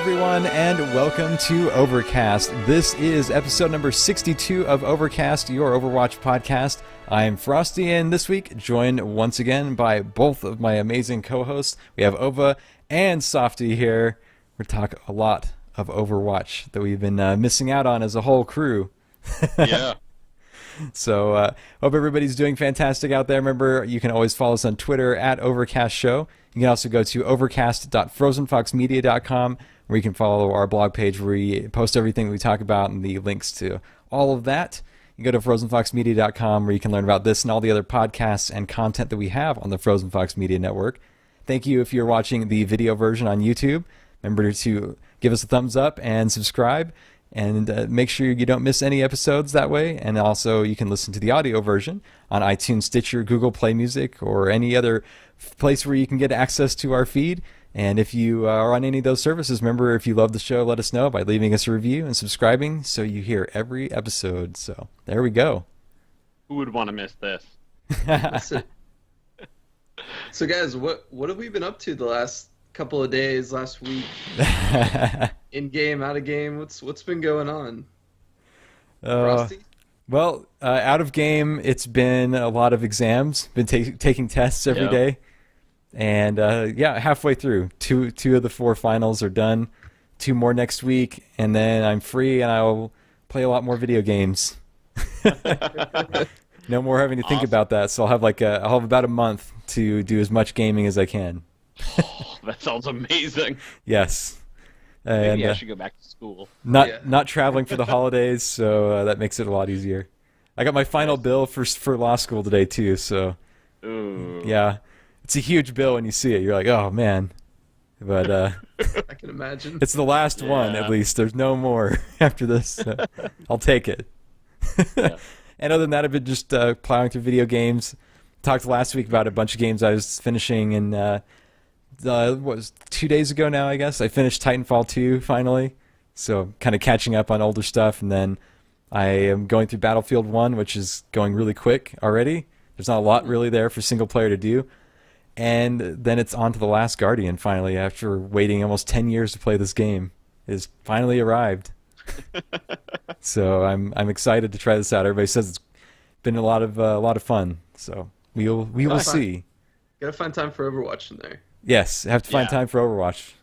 everyone, and welcome to Overcast. This is episode number 62 of Overcast, your Overwatch podcast. I'm Frostee, and this week joined once again by both of my amazing co-hosts. We have Ova and Sawfty here. We're talking a lot of Overwatch that we've been missing out on as a whole crew. Yeah. So, hope everybody's doing fantastic out there. Remember, you can always follow us on Twitter at Overcast Show. You can also go to overcast.frozenfoxmedia.com, where you can follow our blog page where we post everything we talk about and the links to all of that. You can go to frozenfoxmedia.com, where you can learn about this and all the other podcasts and content that we have on the Frozen Fox Media Network. Thank you if you're watching the video version on YouTube. Remember to give us a thumbs up and subscribe. And make sure you don't miss any episodes that way. And also, you can listen to the audio version on iTunes, Stitcher, Google Play Music, or any other place where you can get access to our feed. And if you are on any of those services, remember, if you love the show, let us know by leaving us a review and subscribing so you hear every episode. So there we go. Who would want to miss this? So guys, what have we been up to the last couple of days, last week? In game, out of game, what's been going on? Well, out of game, it's been a lot of exams. Been taking tests every day, and halfway through. Two of the 4 finals are done. 2 more next week, and then I'm free, and I'll play a lot more video games. No more having to think about that. So I'll have about a month to do as much gaming as I can. Oh, that sounds amazing. Yes. Maybe I should go back to school. Not traveling for the holidays, so that makes it a lot easier. I got my final bill for law school today too, so yeah, it's a huge bill when you see it. You're like, oh man, but I can imagine. It's the last one at least. There's no more after this. So I'll take it. And other than that, I've been just plowing through video games. Talked last week about a bunch of games I was finishing and. What was 2 days ago now, I guess. I finished Titanfall 2 finally, so kind of catching up on older stuff, and then I am going through Battlefield 1, which is going really quick already. There's not a lot really there for single player to do, and then it's on to The Last Guardian finally, after waiting almost 10 years to play this game. It has finally arrived. So I'm excited to try this out. Everybody says it's been a lot of fun, so we will see. Gotta find time for Overwatch in there. Yes, have to find time for Overwatch.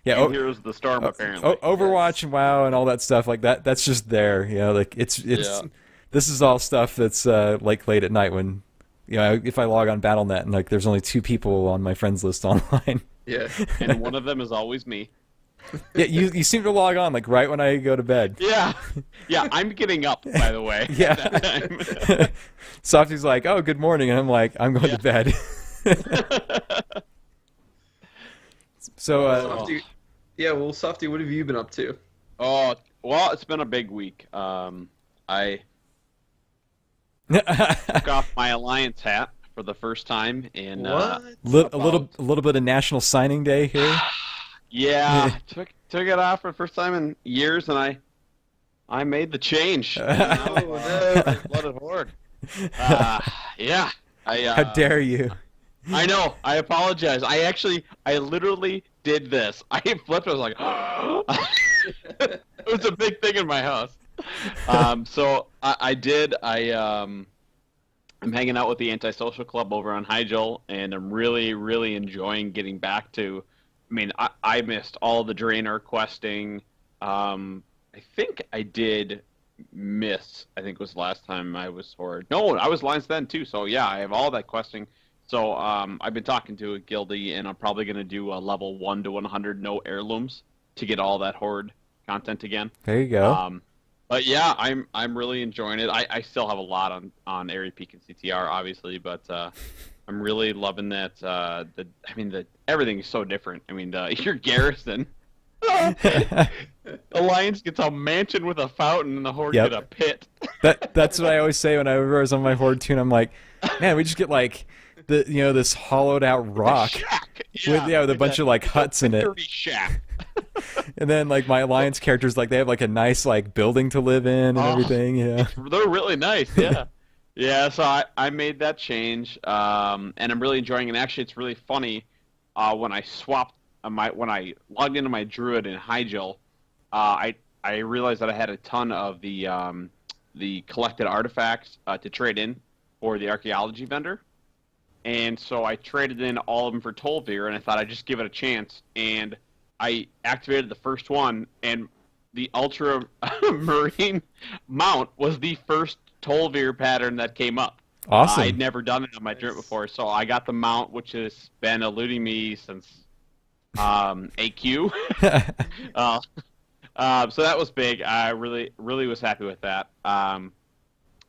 Yeah, Heroes of the Storm apparently. Overwatch and WoW and all that stuff like that. That's just there, like it's. This is all stuff that's like late at night when, if I log on BattleNet and like there's only 2 people on my friends list online. Yeah, and one of them is always me. Yeah, you seem to log on like right when I go to bed. Yeah, I'm getting up, by the way. Yeah. Softy's like, oh, good morning, and I'm like, I'm going to bed. So, Softy, Softy, what have you been up to? Oh, well, it's been a big week. I took off my Alliance hat for the first time in a little bit of National Signing Day here. Yeah, took it off for the first time in years, and I made the change. Blooded Horde. Yeah. How dare you? I know. I apologize. I literally did this. I flipped. I was like, it was a big thing in my house. So I did. I'm hanging out with the Antisocial Club over on Hyjal, and I'm really, really enjoying getting back to. I mean, I missed all the Draenor questing. I think I did miss. I think it was the last time I was Horde. No, I was Lines then too. So yeah, I have all that questing. So I've been talking to a guildie, and I'm probably going to do a level 1 to 100 no heirlooms to get all that Horde content again. There you go. But yeah, I'm really enjoying it. I still have a lot on Airy Peak and CTR, obviously, but I'm really loving that. Everything is so different. I mean, your garrison. Alliance gets a mansion with a fountain, and the Horde get a pit. That's what I always say when I was on my Horde tune. I'm like, man, we just get like this hollowed out rock with a bunch of like huts in it. Shack. And then like my Alliance characters, like they have like a nice like building to live in and everything. Yeah, they're really nice. Yeah. Yeah, so I made that change, and I'm really enjoying it. And actually, it's really funny when I swapped when I logged into my Druid in Hyjal, I realized that I had a ton of the collected artifacts to trade in for the archaeology vendor. And so I traded in all of them for Tolvir, and I thought I'd just give it a chance. And I activated the first one, and the Ultramarine mount was the first Tolvir pattern that came up. Awesome. I'd never done it on my Druid before, so I got the mount, which has been eluding me since AQ. So that was big. I really was happy with that. I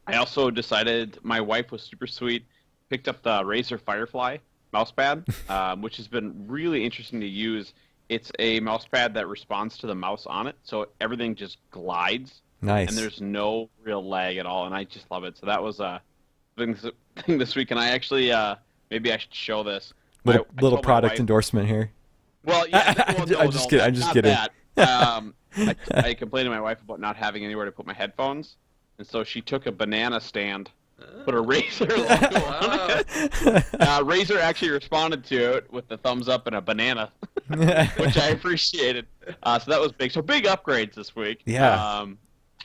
also decided my wife was super sweet. Picked up the Razer Firefly mousepad, which has been really interesting to use. It's a mousepad that responds to the mouse on it, so everything just glides. Nice. And there's no real lag at all, and I just love it. So that was a thing this week, and I actually maybe I should show this. Little product endorsement here. Well, yeah, I'm just kidding. I complained to my wife about not having anywhere to put my headphones, and so she took a banana stand, put a Razer logo on it. Razer actually responded to it with the thumbs up and a banana, which I appreciated. So that was big. So big upgrades this week. Yeah.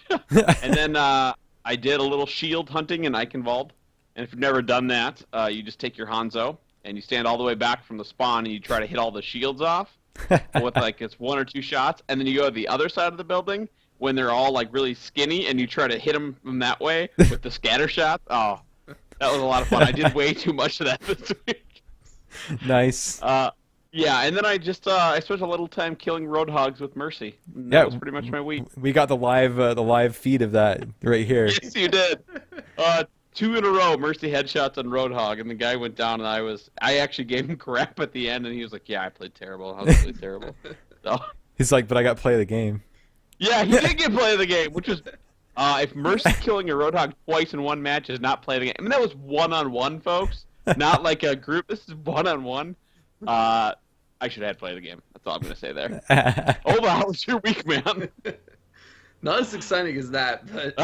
And then I did a little shield hunting in Eichenwald. And if you've never done that, you just take your Hanzo and you stand all the way back from the spawn and you try to hit all the shields off with it's 1 or 2 shots. And then you go to the other side of the building when they're all really skinny and you try to hit them from that way with the scatter shots. Oh, that was a lot of fun. I did way too much of that this week. Nice. Yeah, and then I just I spent a little time killing roadhogs with Mercy. That was pretty much my week. We got the live feed of that right here. Yes, you did. 2 in a row, Mercy headshots on roadhog, and the guy went down, and I actually gave him crap at the end, and he was like, "Yeah, I played terrible. I was really terrible." So he's like, "But I got to play the game." Yeah, he did get play of the game, which was if Mercy killing a roadhog twice in one match is not play the game. I mean, that was 1-on-1, folks, not like a group. This is 1-on-1. I should have had play the game. That's all I'm going to say there. Ova, how was your week, man? Not as exciting as that, but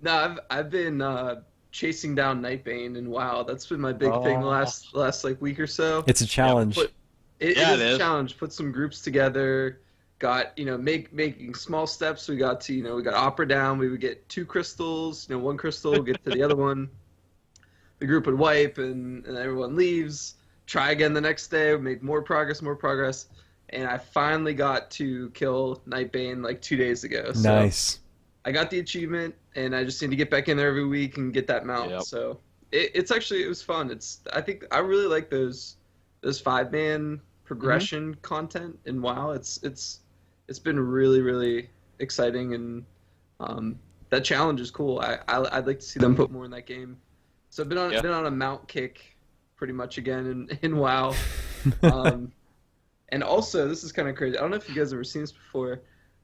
no, I've been chasing down Nightbane, and wow, that's been my big thing the last week or so. It's a challenge. It is a challenge. Put some groups together. Got making small steps. We got to we got Opera down. We would get 2 crystals. 1 crystal, get to the other one. The group would wipe, and everyone leaves. Try again the next day. Make more progress, and I finally got to kill Nightbane 2 days ago. So nice. I got the achievement, and I just need to get back in there every week and get that mount. Yep. So it was fun. I think I really like those 5-man progression content in WoW. It's been really, really exciting, and that challenge is cool. I'd like to see them put more in that game. So I've been on a mount kick pretty much again in WoW. And also, this is kind of crazy. I don't know if you guys have ever seen this before.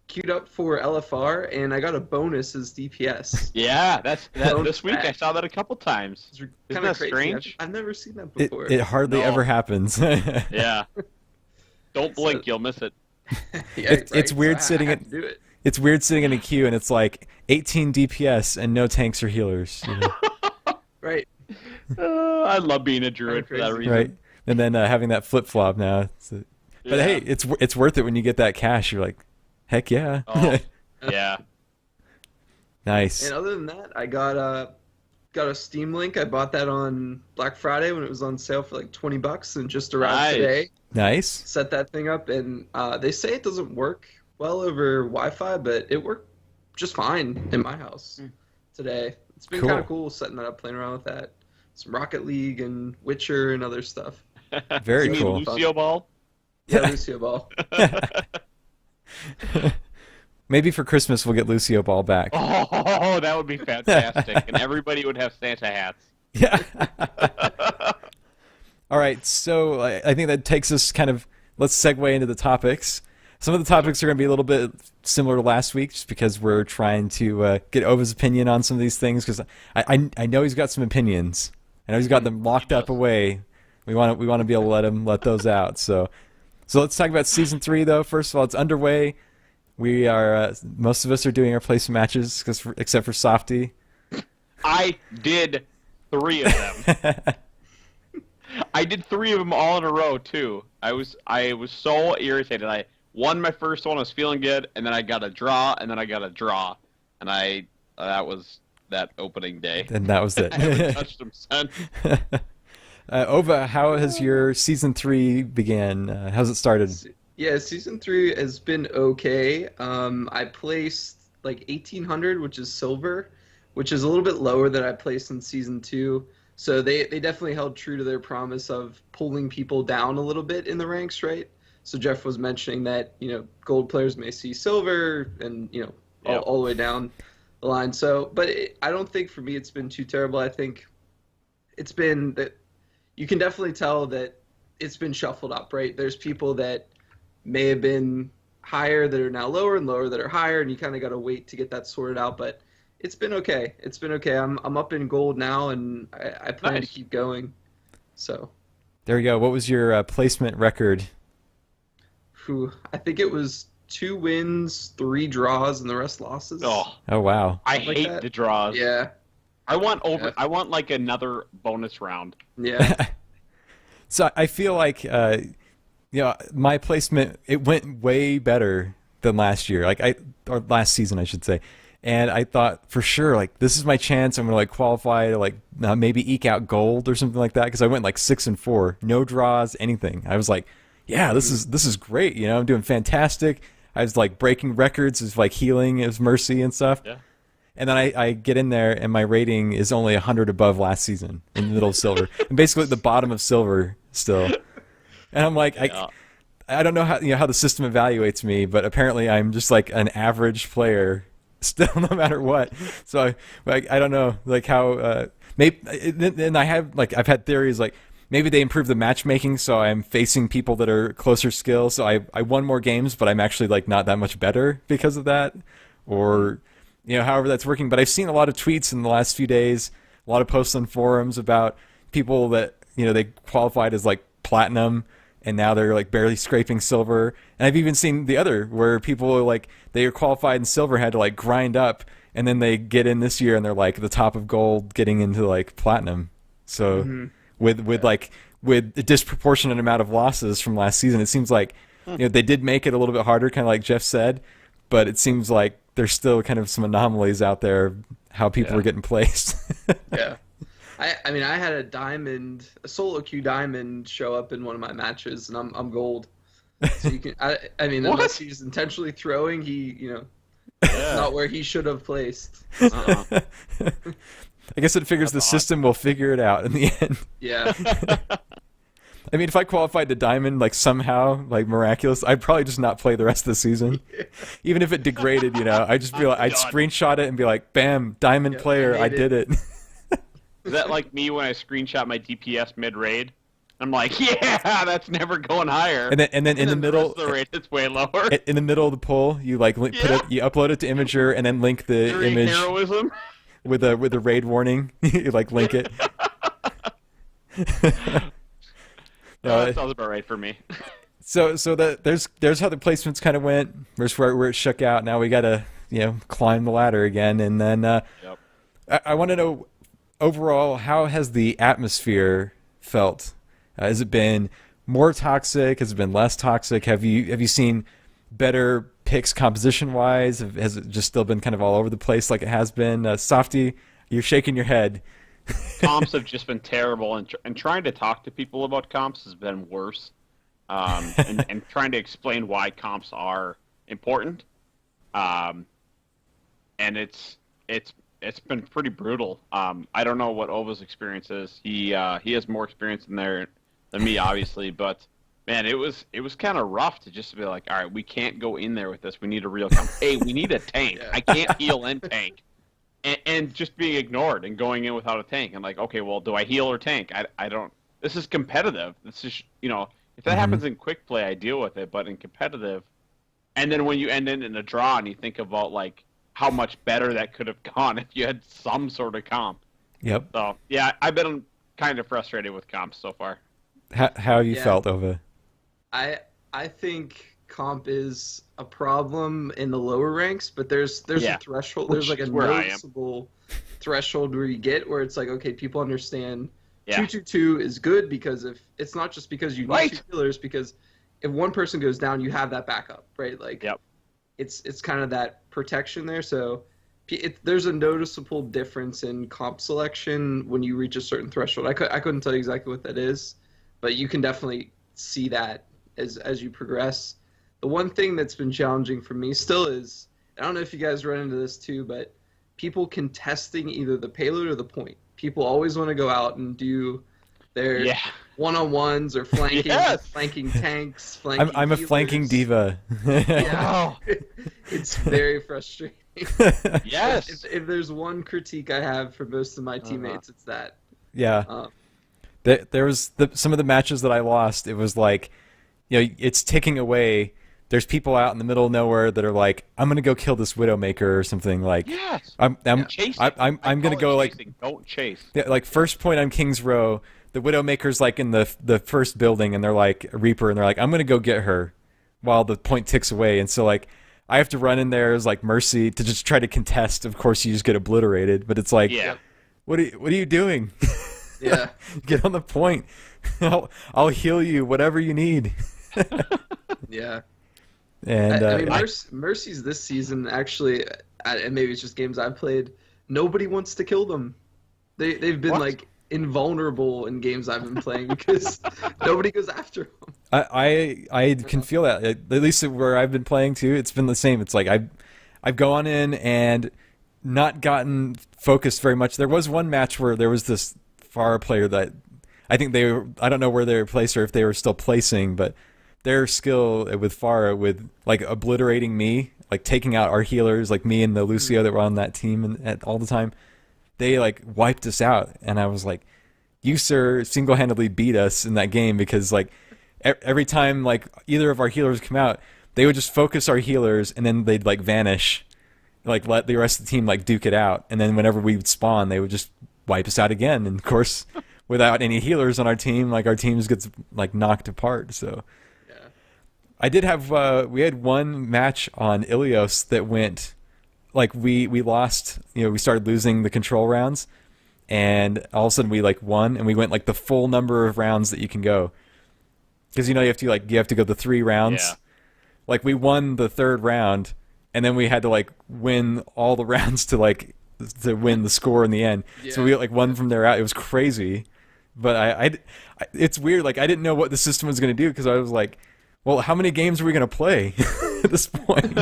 Queued up for LFR, and I got a bonus as DPS. Yeah, that's this week. I saw that a couple times. Isn't that strange? I've never seen that before. It hardly ever happens. Yeah. Don't blink, you'll miss it. It's weird sitting at It's weird sitting in a queue and it's 18 DPS and no tanks or healers. Right. I love being a druid for that reason. Right. And then having that flip flop now. But hey, it's worth it when you get that cash. You're like, heck yeah. Oh, yeah. Nice. And other than that, I got a Steam Link. I bought that on Black Friday when it was on sale for $20 and just arrived today. Nice. Set that thing up, and they say it doesn't work well over Wi-Fi, but it worked just fine in my house today. It's been kind of cool setting that up, playing around with that. Some Rocket League and Witcher and other stuff. Very cool. Lucio Ball? Yeah, Lucio Ball. Maybe for Christmas we'll get Lucio Ball back. Oh, that would be fantastic. And everybody would have Santa hats. Yeah. All right, so I think that takes us let's segue into the topics. Some of the topics are going to be a little bit similar to last week just because we're trying to get Ova's opinion on some of these things because I know he's got some opinions. I know he's got them locked up away. We want to be able to let those out. So let's talk about Season 3, though. First of all, it's underway. We are most of us are doing our placement matches except for Sawfty. I did 3 of them. I did 3 of them all in a row too. I was so irritated. I won my first one. I was feeling good, and then I got a draw, and then I got a draw, and that was that opening day. And that was it. I haven't touched them since. Ova, how has your season 3 began? How's it started? Yeah, season 3 has been okay. I placed like 1800, which is silver, which is a little bit lower than I placed in season 2. So they definitely held true to their promise of pulling people down a little bit in the ranks, right? So Jeff was mentioning that, gold players may see silver and, all the way down the line. So, but I don't think for me it's been too terrible. I think it's been that you can definitely tell that it's been shuffled up, right? There's people that may have been higher that are now lower and lower that are higher, and you kind of got to wait to get that sorted out. But it's been okay. It's been okay. I'm up in gold now, and I plan to keep going. So there you go. What was your placement record? I think it was 2 wins, 3 draws, and the rest losses. Oh wow! I hate the draws. Yeah. I want like another bonus round. Yeah. So I feel like my placement, it went way better than last year. Or last season, I should say. And I thought for sure, like, this is my chance. I'm gonna qualify to maybe eke out gold or something like that, because I went 6-4, no draws, anything. I was like, yeah, this is great. I'm doing fantastic. I was breaking records of healing as mercy and stuff. Yeah. And then I get in there, and my rating is only 100 above last season in the middle of silver. I'm basically at the bottom of silver still. And I'm like, I don't know how the system evaluates me, but apparently I'm just an average player still, no matter what. So I don't know how maybe. And I've had theories maybe they improved the matchmaking, so I'm facing people that are closer skill. So I won more games, but I'm actually not that much better because of that, or however that's working. But I've seen a lot of tweets in the last few days, a lot of posts on forums about people that they qualified as platinum, and now they're barely scraping silver. And I've even seen the other where people they are qualified in silver, had to grind up, and then they get in this year and they're at the top of gold, getting into platinum. So with a disproportionate amount of losses from last season, it seems they did make it a little bit harder, kind of like Jeff said, but it seems like there's still kind of some anomalies out there how people are getting placed. Yeah. I mean, I had a solo queue diamond show up in one of my matches, and I'm gold. So you can, I mean, unless he's intentionally throwing, it's not where he should have placed. I guess it figures That's system will figure it out in the end. Yeah. I mean, if I qualified to diamond somehow, miraculous, I'd probably just not play the rest of the season. Even if it degraded, I'd just be I'd screenshot it and be bam, diamond player, I did it. Is that like me when I screenshot my DPS mid-raid? I'm yeah, that's never going higher. And then in the middle, the raid is way lower. In the middle of the poll, you put it, you upload it to Imager, and then link the image heroism with a raid warning. You link it. That sounds about right for me. So there's how the placements kind of went. There's where it shook out. Now we gotta climb the ladder again, and then I want to know, overall, how has the atmosphere felt? Has it been more toxic? Has it been less toxic? Have you seen better picks composition wise? Has it just still been kind of all over the place like it has been? Sawfty, you're shaking your head. Comps have just been terrible, and trying to talk to people about comps has been worse. And trying to explain why comps are important. And it's been pretty brutal. I don't know what Ova's experience is. He has more experience in there than me, obviously, but man, it was kind of rough to just be all right, we can't go in there with this. We need a real comp. Hey, we need a tank. I can't heal and tank. And just being ignored and going in without a tank. And okay, well, do I heal or tank? I don't. This is competitive. This is, if that happens in quick play, I deal with it. But in competitive, and then when you end in a draw and you think about how much better that could have gone if you had some sort of comp. Yep. So yeah, I've been kind of frustrated with comps so far. How you felt, Ova? I think comp is a problem in the lower ranks, but there's a threshold. There's a noticeable threshold where you get where it's okay, people understand Yeah. 2-2-2 is good because if it's not just because you need 2 healers, because if one person goes down, you have that backup, right? Like, it's kind of that protection there. So there's a noticeable difference in comp selection when you reach a certain threshold. I couldn't tell you exactly what that is, but you can definitely see that as you progress. The one thing that's been challenging for me still is, I don't know if you guys run into this too, but people contesting either the payload or the point. People always want to go out and do their one-on-ones or flanking tanks, flanking I'm a flanking diva. It's very frustrating. Yes. If there's one critique I have for most of my teammates, it's that. Yeah. There was some of the matches that I lost, it was like, it's ticking away. There's people out in the middle of nowhere that are like, I'm gonna go kill this Widowmaker or something. Like, I'm gonna go like, don't chase. Yeah, like first point on King's Row, the Widowmaker's like in the first building, and they're like a Reaper, and they're like, I'm gonna go get her, while the point ticks away, and so like I have to run in there as like Mercy to just try to contest. Of course, you just get obliterated, but it's like, what are you doing? Yeah, get on the point. I'll heal you, whatever you need. Yeah. And I mean, Mercy's this season actually, and maybe it's just games I've played. Nobody wants to kill them. They've been like invulnerable in games I've been playing because nobody goes after them. I can feel that, at least where I've been playing too. It's been the same. It's like I've gone in and not gotten focused very much. There was one match where there was this Pharah player that I think I don't know where they were placed or if they were still placing, but their skill with Pharah, with like obliterating me, like taking out our healers, like me and the Lucio that were on that team and all the time, they like wiped us out. And I was like, you sir single-handedly beat us in that game, because like every time like either of our healers come out, they would just focus our healers and then they'd like vanish, like let the rest of the team like duke it out. And then whenever we would spawn, they would just wipe us out again. And of course, without any healers on our team, like our teams gets like knocked apart. So I did have we had one match on Ilios that went like we lost, we started losing the control rounds, and all of a sudden we like won, and we went like the full number of rounds that you can go, because you have to go the 3 rounds. Like we won the 3rd round, and then we had to like win all the rounds to win the score in the end. So we like won from there out. It was crazy, but I it's weird. Like I didn't know what the system was going to do, because I was like, well, how many games are we going to play at this point?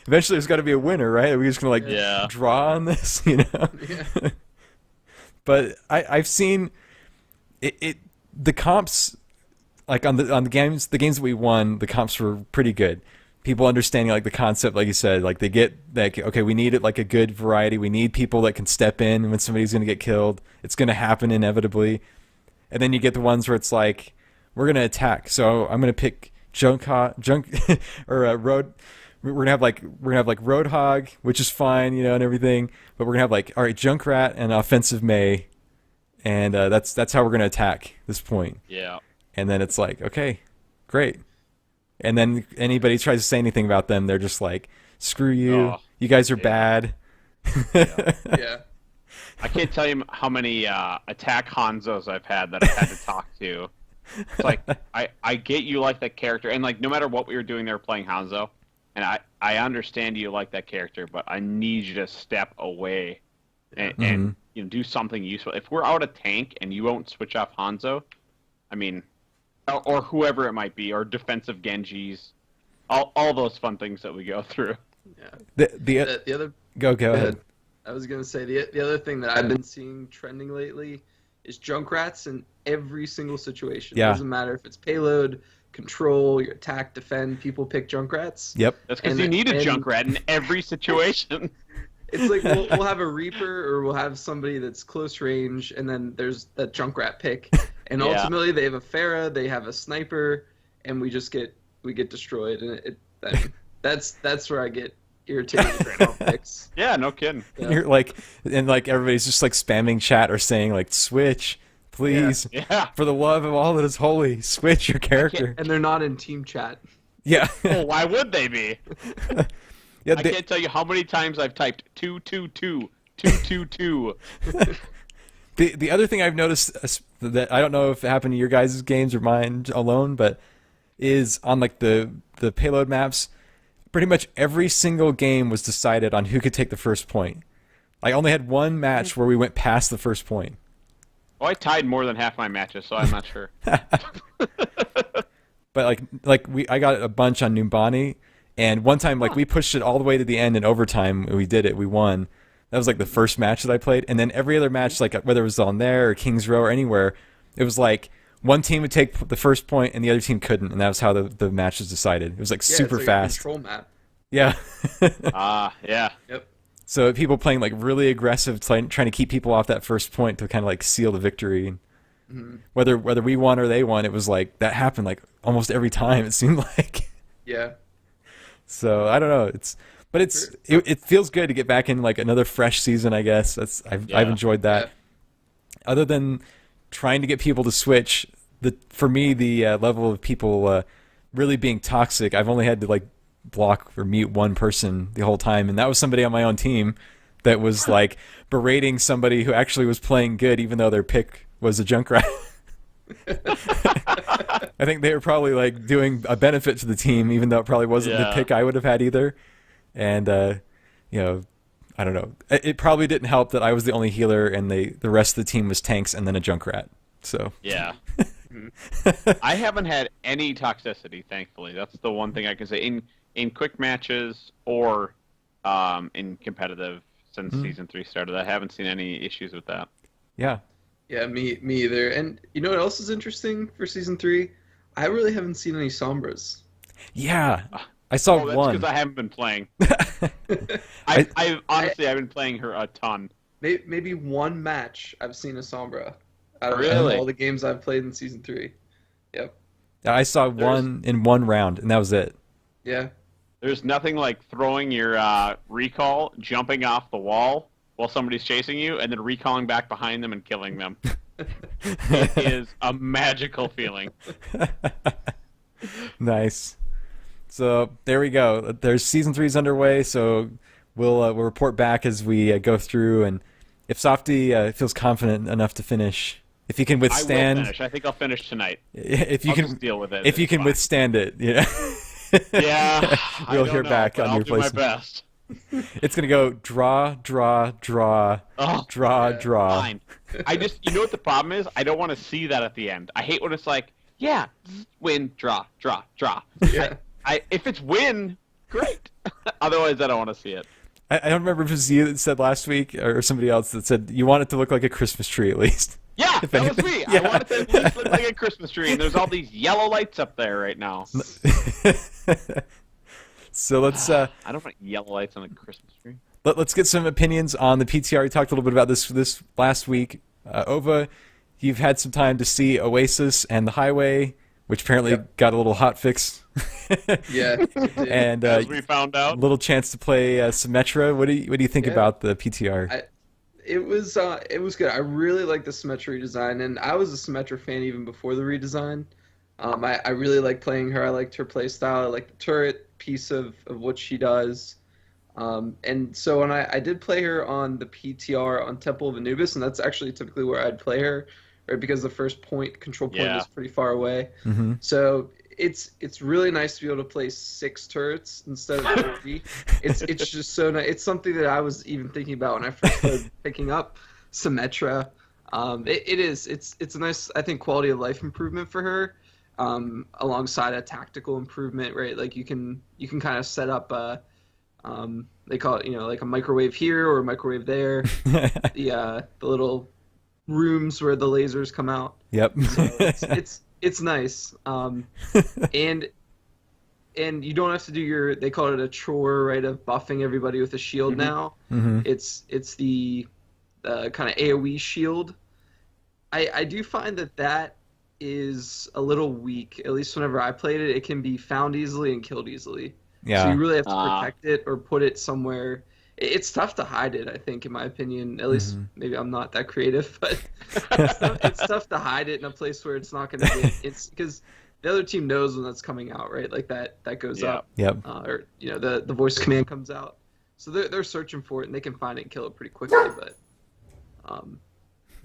Eventually, there's got to be a winner, right? Are we just going to draw on this, But I've seen it. The comps, like on the games that we won, the comps were pretty good. People understanding like the concept, like you said, like they get like, okay, we need it like a good variety. We need people that can step in when somebody's going to get killed. It's going to happen inevitably, and then you get the ones where it's like, we're gonna attack, so I'm gonna pick junk or road. We're gonna have like Roadhog, which is fine, and everything. But we're gonna have like, all right, Junkrat and offensive Mei, and that's how we're gonna attack this point. Yeah. And then it's like, okay, great. And then anybody tries to say anything about them, they're just like, screw you, you guys are bad. Yeah. I can't tell you how many attack Hanzos I've had that I've had to talk to. It's like, I get you like that character, and like no matter what we were doing, they were playing Hanzo, and I understand you like that character, but I need you to step away and do something useful. If we're out of tank and you won't switch off Hanzo, I mean, or whoever it might be, or defensive Genjis, all those fun things that we go through. Yeah. The other go ahead. I was gonna say the other thing that I've been seeing trending lately is Junkrats in every single situation. Yeah. It doesn't matter if it's payload, control, your attack, defend. People pick Junkrats. Yep. That's because you need a Junkrat in every situation. It's like we'll have a Reaper, or we'll have somebody that's close range, and then there's that Junkrat pick, and ultimately they have a Pharah, they have a sniper, and we get destroyed, and that's where I get irritated with random picks. Yeah, no kidding. Yeah. You're like, and like everybody's just like spamming chat or saying like, switch, please. Yeah. For the love of all that is holy, switch your character. And they're not in team chat. Yeah. Well, why would they be? Yeah, I can't tell you how many times I've typed 222, 222. The other thing I've noticed that I don't know if it happened to your guys' games or mine alone, but is on like the payload maps, pretty much every single game was decided on who could take the first point. I only had one match where we went past the first point. Oh, I tied more than half my matches, so I'm not sure. But I got a bunch on Numbani, and one time we pushed it all the way to the end in overtime. We did it. We won. That was like the first match that I played, and then every other match, like whether it was on there or Kings Row or anywhere, it was like one team would take the first point and the other team couldn't, and that was how the match was decided. It was like super it's like fast. A control map. Yeah. Yeah. Yep. So people playing like really aggressive, trying to keep people off that first point to kind of like seal the victory. Mm-hmm. Whether we won or they won, it was like that happened like almost every time. It seemed like. Yeah. So I don't know. It feels good to get back in like another fresh season. I guess I've enjoyed that. Yeah. Other than trying to get people to switch, for me the level of people really being toxic, I've only had to like block or mute one person the whole time, and that was somebody on my own team that was like berating somebody who actually was playing good, even though their pick was a Junkrat. I think they were probably like doing a benefit to the team, even though it probably wasn't the pick I would have had either. And I don't know. It probably didn't help that I was the only healer and the rest of the team was tanks and then a Junkrat. So yeah. I haven't had any toxicity, thankfully. That's the one thing I can say in quick matches or in competitive since season 3 started. I haven't seen any issues with that. Yeah. Yeah, me either. And you know what else is interesting for season 3? I really haven't seen any Sombras. Yeah. I saw that's one. because I haven't been playing. I honestly I've been playing her a ton. Maybe one match I've seen a Sombra out of all the games I've played in season 3. Yep. I saw one in one round, and that was it. Yeah. There's nothing like throwing your recall, jumping off the wall while somebody's chasing you, and then recalling back behind them and killing them. It is a magical feeling. Nice. So there we go. There's season 3's underway, so we'll report back as we go through, and if Sawfty feels confident enough to finish, if you can withstand. I will finish. I think I'll finish tonight. If you I'll can just deal with it. If you can withstand it, yeah. Yeah. We'll hear back on I'll your do my placement. best. It's gonna go draw, draw, draw, draw. Fine. You know what the problem is? I don't want to see that at the end. I hate when it's like, win, draw, draw, draw. Yeah. If it's win, great. Otherwise, I don't want to see it. I don't remember if it was you that said last week or somebody else that said you want it to look like a Christmas tree at least. Yeah, that was me. Yeah. I want it to at least look like a Christmas tree, and there's all these yellow lights up there right now. So let's. I don't want yellow lights on a Christmas tree. Let's get some opinions on the PTR. We talked a little bit about this last week. Ova, you've had some time to see Oasis and the Highway, which apparently got a little hot fix. Yeah, and as we found out, a little chance to play Symmetra. What do you think about the PTR? It was good. I really like the Symmetra redesign, and I was a Symmetra fan even before the redesign. I really like playing her. I liked her play style. I like the turret piece of what she does. And so when I did play her on the PTR on Temple of Anubis, and that's actually typically where I'd play her, right? Because the first control point is pretty far away. Mm-hmm. So it's really nice to be able to play 6 turrets instead of 3. It's just so nice. It's something that I was even thinking about when I first started picking up Symmetra. It's a nice, I think, quality of life improvement for her. Alongside a tactical improvement, right? Like you can kind of set up they call it, like a microwave here or a microwave there. the little rooms where the lasers come out. Yep. So it's nice. And you don't have to do they call it a chore, right, of buffing everybody with a shield now. Mm-hmm. It's the kind of AoE shield. I do find that is a little weak. At least whenever I played it, it can be found easily and killed easily. Yeah. So you really have to protect it or put it somewhere. It's tough to hide it, I think, in my opinion. At least maybe I'm not that creative, but it's tough to hide it in a place where it's not going to be. It's because the other team knows when that's coming out, right? Like that goes up. Yep. Or the voice command comes out. So they're searching for it and they can find it and kill it pretty quickly. But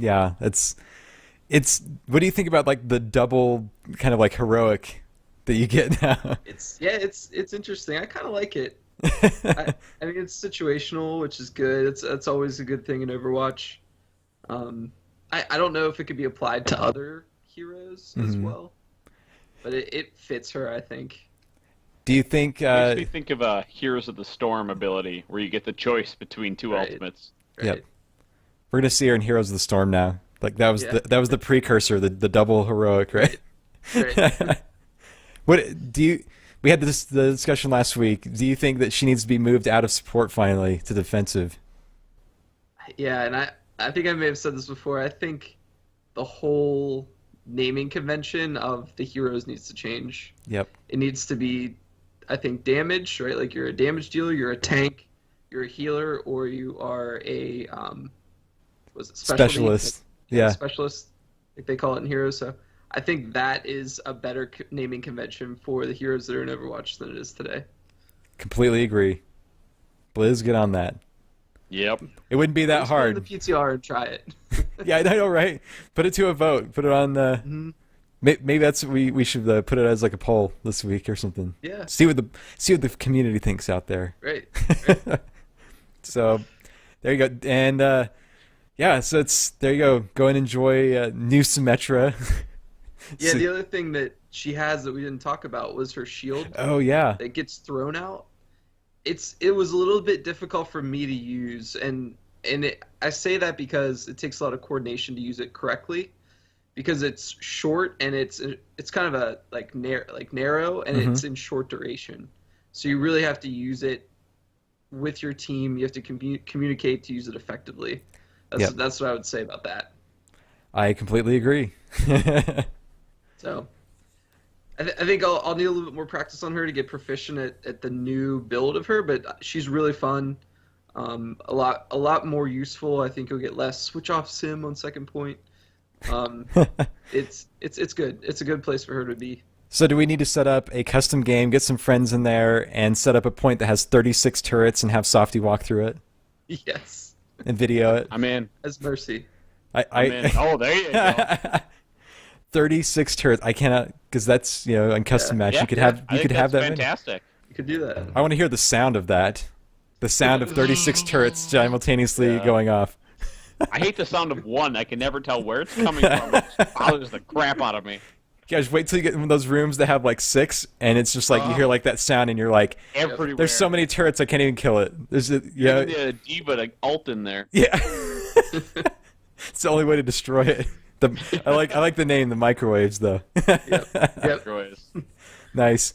Yeah, it's. What do you think about like the double kind of like heroic that you get now? It's interesting. I kind of like it. I mean, it's situational, which is good. It's always a good thing in Overwatch. I don't know if it could be applied to other heroes as well, but it fits her, I think. Do you think? Makes me think of a Heroes of the Storm ability, where you get the choice between two ultimates. Right. Yep. We're gonna see her in Heroes of the Storm now. Like that was the precursor, the double heroic, right? Right. What do you? We had the discussion last week. Do you think that she needs to be moved out of support finally to defensive? Yeah, and I think I may have said this before. I think the whole naming convention of the heroes needs to change. Yep. It needs to be, I think, damage, right? Like you're a damage dealer, you're a tank, you're a healer, or you are a specialist. Yeah. Specialist, like they call it in Heroes. So I think that is a better naming convention for the heroes that are in Overwatch than it is today. Completely agree. Blizz, get on that. Yep. It wouldn't be that hard. Go to the PTR and try it. Yeah, I know, right? Put it to a vote. Put it on the. Maybe that's we should put it as like a poll this week or something. Yeah. See what the community thinks out there. Right. So, there you go. And yeah, so there you go. Go and enjoy new Symmetra. Yeah, the other thing that she has that we didn't talk about was her shield. Oh yeah. That gets thrown out. It was a little bit difficult for me to use, and I say that because it takes a lot of coordination to use it correctly, because it's short and it's kind of a narrow and it's in short duration, so you really have to use it with your team. You have to communicate to use it effectively. That's what I would say about that. I completely agree. So I think I'll need a little bit more practice on her to get proficient at the new build of her, but she's really fun. A lot more useful. I think you'll get less switch off sim on second point. It's good. It's a good place for her to be. So do we need to set up a custom game, get some friends in there, and set up a point that has 36 turrets and have Sawfty walk through it? Yes. And video it? I'm in. As Mercy. I'm in. Oh, there you go. 36 turrets. I cannot, because that's, in custom match. Yeah, you could have that. Fantastic. You could do that. I want to hear the sound of that. The sound of 36 turrets simultaneously going off. I hate the sound of one. I can never tell where it's coming from. It bothers the crap out of me. Guys, wait till you get in those rooms that have like 6, and it's just like you hear like that sound, and you're like, everywhere. There's so many turrets, I can't even kill it. There's a D.Va to ult in there. Yeah. It's the only way to destroy it. I like the name, the microwaves, though. Yep. Microwaves. Nice.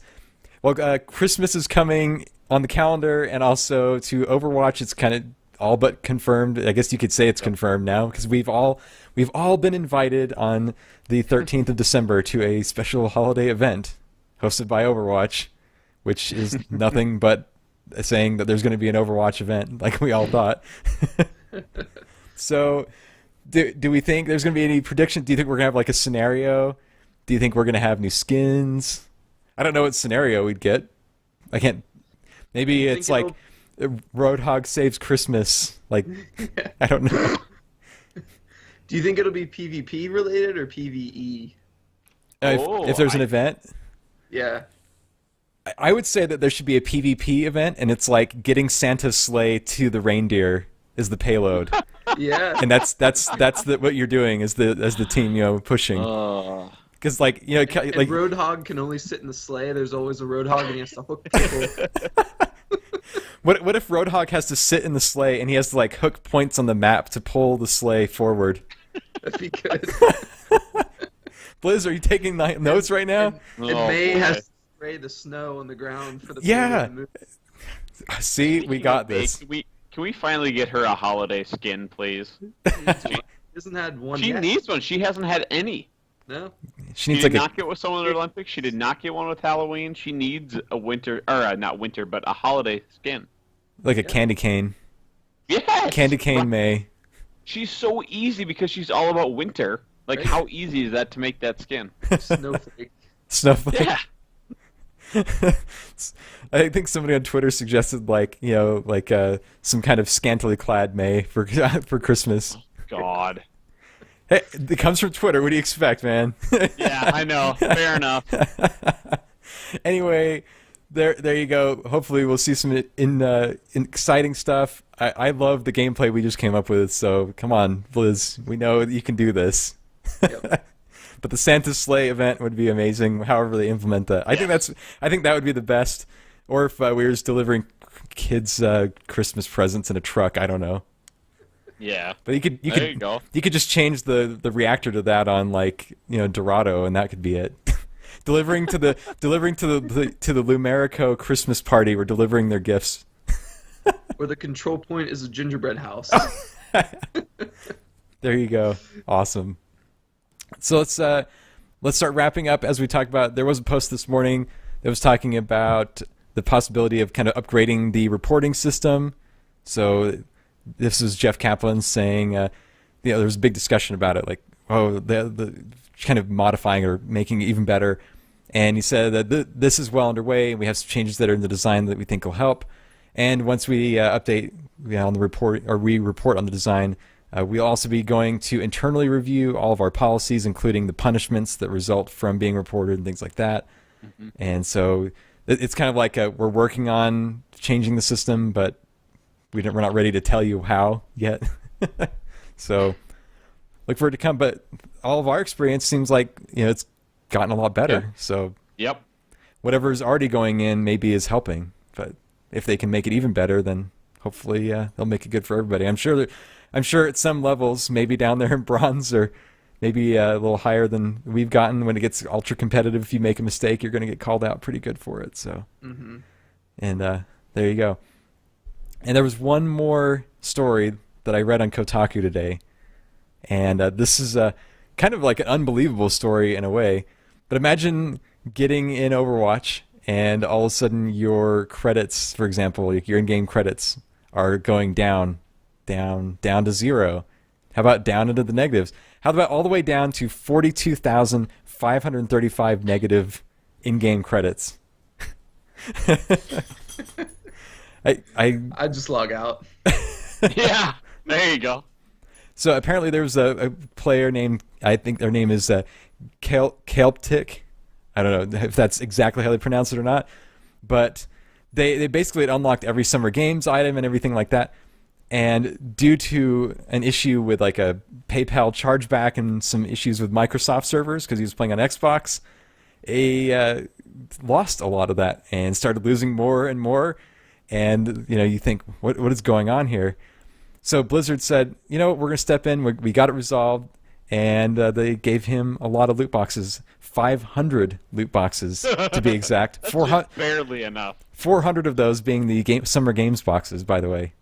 Well, Christmas is coming on the calendar, and also to Overwatch. It's kind of all but confirmed. I guess you could say it's confirmed now, because we've all been invited on the 13th of December to a special holiday event hosted by Overwatch, which is nothing but saying that there's going to be an Overwatch event, like we all thought. So, do we think there's going to be any prediction? Do you think we're going to have like a scenario? Do you think we're going to have new skins? I don't know what scenario we'd get. I can't. Maybe it's like Roadhog saves Christmas. Like, I don't know. Do you think it'll be PvP related or PvE? If there's an event? Yeah. I would say that there should be a PvP event, and it's like getting Santa's sleigh to the reindeer is the payload. Yeah. And that's what you're doing as the team, pushing. Because like Roadhog can only sit in the sleigh. There's always a Roadhog, and he has to hook people. What if Roadhog has to sit in the sleigh and he has to like hook points on the map to pull the sleigh forward? That'd be good. Blizz, are you taking notes right now? And May has to spray the snow on the ground for the yeah. See, we got this. Can we finally get her a holiday skin, please? She hasn't had one. She needs one. She hasn't had any. No. She needs did not get with someone at the Olympics. She did not get one with Halloween. She needs a winter, or not winter, but a holiday skin. Like a candy cane. Yes. Candy cane May. She's so easy because she's all about winter. Like, how easy is that to make that skin? Snowflake. Snowflake. Yeah. I think somebody on Twitter suggested some kind of scantily clad May for Christmas. God. Hey, it comes from Twitter. What do you expect, man? Yeah, I know. Fair enough. Anyway, there you go. Hopefully, we'll see some exciting stuff. I love the gameplay we just came up with. So come on, Blizz. We know you can do this. Yep. But the Santa Sleigh event would be amazing. However they implement that, I think that would be the best. Or if we were just delivering kids Christmas presents in a truck. I don't know. Yeah. But you could just change the reactor to that on Dorado, and that could be it. delivering to the Lumerico Christmas party. We're delivering their gifts. Where the control point is a gingerbread house. There you go. Awesome. So let's start wrapping up. As we talked about, there was a post this morning that was talking about the possibility of kind of upgrading the reporting system. So this is Jeff Kaplan saying, there was a big discussion about it, like, the kind of modifying or making it even better. And he said that this is well underway. We have some changes that are in the design that we think will help. And once we update on the report, or we report on the design, we'll also be going to internally review all of our policies, including the punishments that result from being reported and things like that. Mm-hmm. And so it's kind of like we're working on changing the system, but we're not ready to tell you how yet. So look for it to come. But all of our experience seems like it's gotten a lot better. Yeah. So yep, whatever is already going in maybe is helping. But if they can make it even better, then hopefully they'll make it good for everybody. I'm sure at some levels, maybe down there in bronze or maybe a little higher than we've gotten, when it gets ultra competitive, if you make a mistake, you're going to get called out pretty good for it. So, And there you go. And there was one more story that I read on Kotaku today, and this is kind of like an unbelievable story in a way. But imagine getting in Overwatch, and all of a sudden your credits, for example, your in-game credits, are going down to 0. How about down into the negatives? How about all the way down to 42,535 negative in-game credits? I just log out. Yeah, there you go. So apparently there was a player named, I think their name is Kelptic. I don't know if that's exactly how they pronounce it or not, but they basically had unlocked every Summer Games item and everything like that. And due to an issue with like a PayPal chargeback and some issues with Microsoft servers, because he was playing on Xbox, he lost a lot of that and started losing more and more. And you think, what is going on here? So Blizzard said, we're going to step in. We got it resolved, and they gave him a lot of loot boxes, 500 loot boxes to be exact. 400, barely enough. 400 of those being the Summer Games boxes, by the way.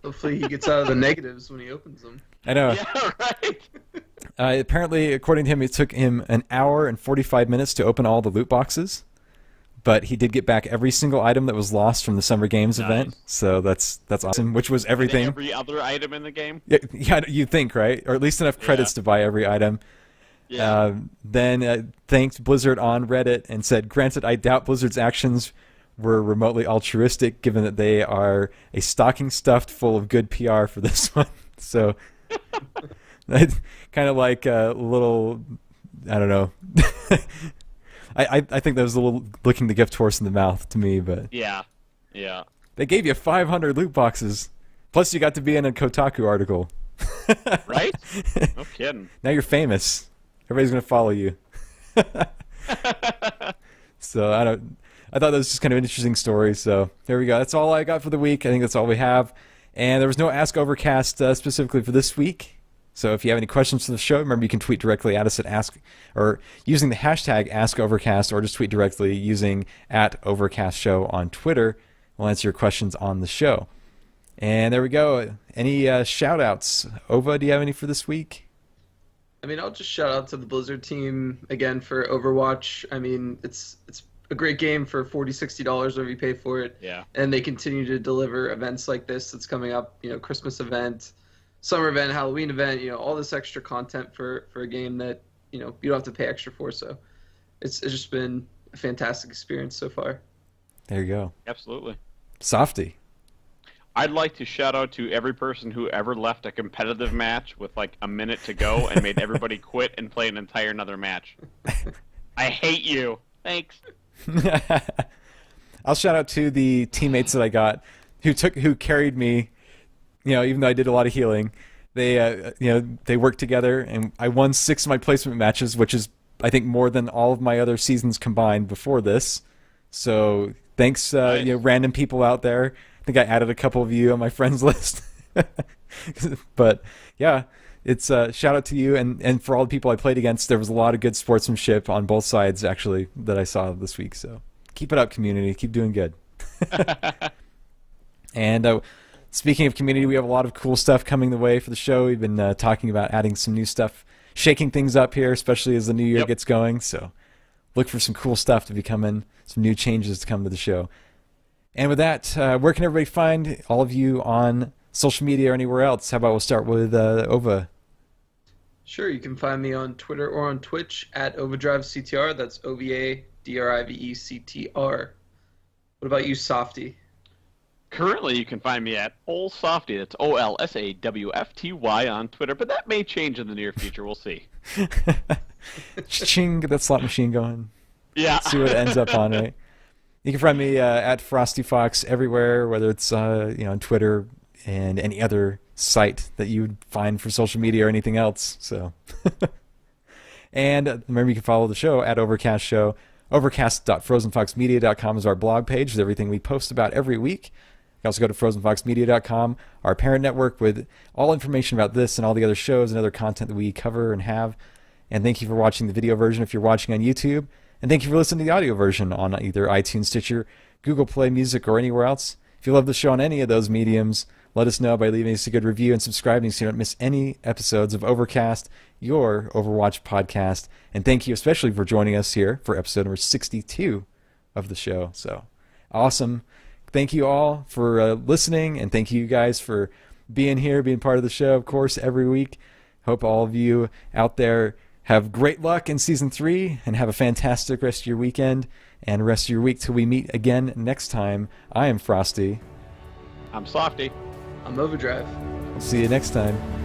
Hopefully he gets out of the negatives when he opens them. I know. Yeah, right. Apparently, according to him, it took him an hour and 45 minutes to open all the loot boxes. But he did get back every single item that was lost from the Summer Games event, so that's awesome. Which was everything. Every other item in the game. Yeah, you think, right? Or at least enough credits to buy every item. Yeah. Then thanked Blizzard on Reddit and said, "Granted, I doubt Blizzard's actions were remotely altruistic, given that they are a stocking stuffed full of good PR for this one." So, kind of like a little, I don't know. I think that was a little looking the gift horse in the mouth to me, but yeah, they gave you 500 loot boxes, plus you got to be in a Kotaku article. Right? No kidding. Now you're famous. Everybody's gonna follow you. So I thought that was just kind of an interesting story. So there we go. That's all I got for the week. I think that's all we have. And there was no Ask Overcast specifically for this week. So if you have any questions for the show, remember you can tweet directly at us at Ask, or using the hashtag AskOvercast, or just tweet directly using @OvercastShow on Twitter. We'll answer your questions on the show. And there we go. Any shout-outs? Ova, do you have any for this week? I mean, I'll just shout out to the Blizzard team again for Overwatch. I mean, it's a great game for $40-$60 whatever you pay for it. Yeah. And they continue to deliver events like this that's coming up, Christmas event, summer event, Halloween event, all this extra content for a game that, you don't have to pay extra for. So it's just been a fantastic experience so far. There you go. Absolutely. Sawfty. I'd like to shout out to every person who ever left a competitive match with like a minute to go and made everybody quit and play an entire another match. I hate you. Thanks. I'll shout out to the teammates that I got who carried me. Even though I did a lot of healing, they they worked together, and I won 6 of my placement matches, which is I think more than all of my other seasons combined before this. So thanks, Nice. Random people out there. I think I added a couple of you on my friends list. But yeah, it's shout out to you, and for all the people I played against. There was a lot of good sportsmanship on both sides actually that I saw this week. So keep it up, community. Keep doing good. And speaking of community, we have a lot of cool stuff coming the way for the show. We've been talking about adding some new stuff, shaking things up here, especially as the new year gets going. So look for some cool stuff to be coming, some new changes to come to the show. And with that, where can everybody find all of you on social media or anywhere else? How about we'll start with Ova? Sure, you can find me on Twitter or on Twitch at Ovadrive CTR. That's OVADRIVECTR. What about you, Sawfty? Currently, you can find me at Sawfty. That's OLSAWFTY on Twitter, but that may change in the near future. We'll see. Ching, get that slot machine going. Yeah. See what it ends up on, right? You can find me at Frosty Fox everywhere, whether it's on Twitter and any other site that you would find for social media or anything else. So, and remember, you can follow the show at Overcast Show. Overcast.frozenfoxmedia.com is our blog page with everything we post about every week. You can also go to frozenfoxmedia.com, our parent network, with all information about this and all the other shows and other content that we cover and have. And thank you for watching the video version if you're watching on YouTube. And thank you for listening to the audio version on either iTunes, Stitcher, Google Play Music, or anywhere else. If you love the show on any of those mediums, let us know by leaving us a good review and subscribing so you don't miss any episodes of Overcast, your Overwatch podcast. And thank you especially for joining us here for episode number 62 of the show. So awesome. Thank you all for listening, and thank you guys for being here, being part of the show, of course, every week. Hope all of you out there have great luck in Season 3, and have a fantastic rest of your weekend and rest of your week till we meet again next time. I am Frosty. I'm Sawfty. I'm Overdrive. We'll see you next time.